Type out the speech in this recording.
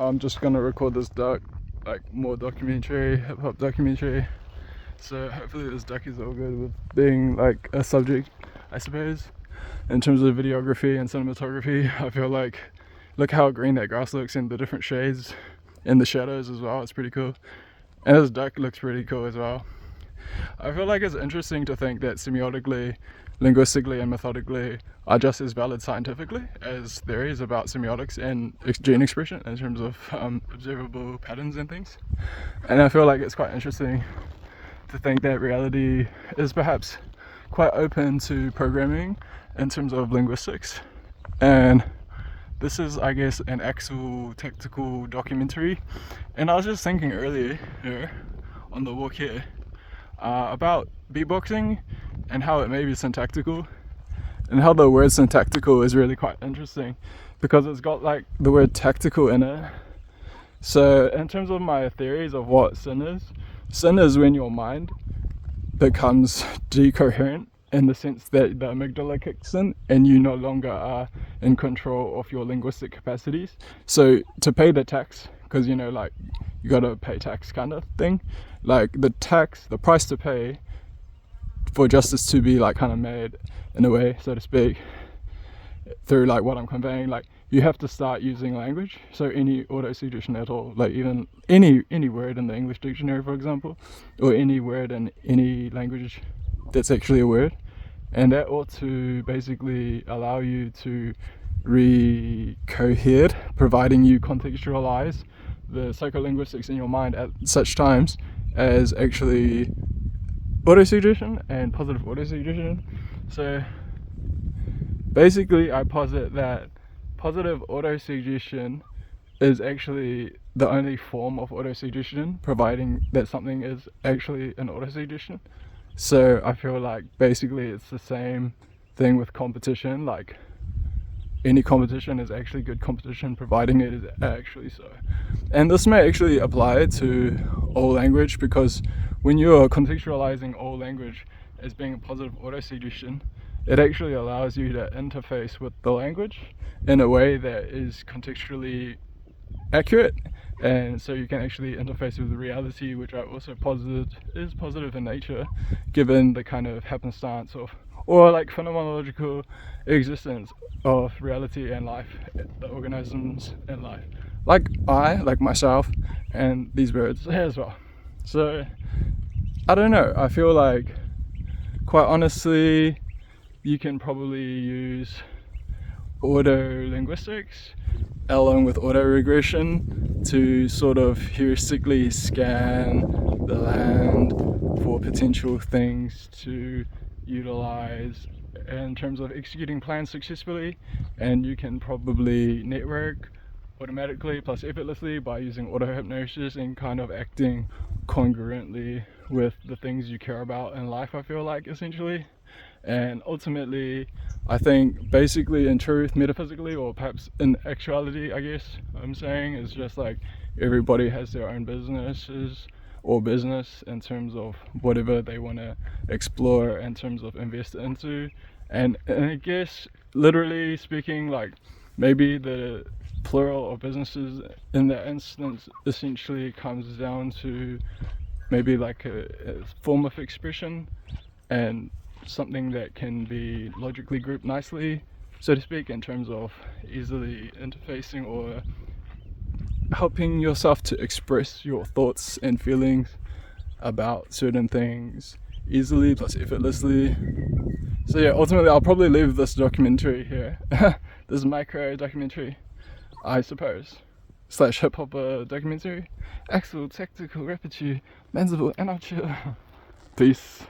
I'm just gonna record this more documentary, hip-hop documentary. So hopefully this doc is all good with being like a subject, I suppose. In terms of videography and cinematography, I feel like, look how green that grass looks in the different shades and the shadows as well. It's pretty cool. And this duck looks pretty cool as well. I feel like it's interesting to think that semiotically, linguistically and methodically are just as valid scientifically as theories about semiotics and gene expression in terms of observable patterns and things. And I feel like it's quite interesting to think that reality is perhaps quite open to programming in terms of linguistics. And this is, I guess, an actual tactical documentary. And I was just thinking earlier on the walk here about beatboxing and how it may be syntactical, and how the word syntactical is really quite interesting because it's got like the word tactical in it. So in terms of my theories of what sin is when your mind becomes decoherent in the sense that the amygdala kicks in and you no longer are in control of your linguistic capacities. So to pay the tax, because you gotta pay tax kind of thing, like the price to pay for justice to be like kind of made in a way, so to speak, through like what I'm conveying, like you have to start using language. So any auto-suggestion at all, like even any word in the English dictionary, for example, or any word in any language that's actually a word, and that ought to basically allow you to recohere, providing you contextualize the psycholinguistics in your mind at such times as actually autosuggestion and positive autosuggestion. So basically I posit that positive autosuggestion is actually the only form of autosuggestion, providing that something is actually an autosuggestion. So I feel like basically it's the same thing with competition. Like any competition is actually good competition, providing it is actually so. And this may actually apply to all language, because when you're contextualizing all language as being a positive autosuggestion, it actually allows you to interface with the language in a way that is contextually accurate, and so you can actually interface with the reality, which I also posit is positive in nature, given the kind of happenstance or like phenomenological existence of reality and life, the organisms and life, like myself and these birds as well. So I don't know, I feel like quite honestly you can probably use auto-linguistics along with auto-regression to sort of heuristically scan the land for potential things to utilize in terms of executing plans successfully, and you can probably network automatically plus effortlessly by using autohypnosis and kind of acting congruently with the things you care about in life, I feel like, essentially. And ultimately, I think basically in truth, metaphysically, or perhaps in actuality, I guess I'm saying, is just like everybody has their own businesses or business in terms of whatever they want to explore in terms of invest into. And I guess literally speaking, like maybe the plural of businesses in that instance essentially comes down to maybe like a form of expression and something that can be logically grouped nicely, so to speak, in terms of easily interfacing or helping yourself to express your thoughts and feelings about certain things easily plus effortlessly. So yeah, ultimately I'll probably leave this documentary here this micro documentary, I suppose, slash hip-hop documentary, actual tactical repertoire, manzible and chill. Peace.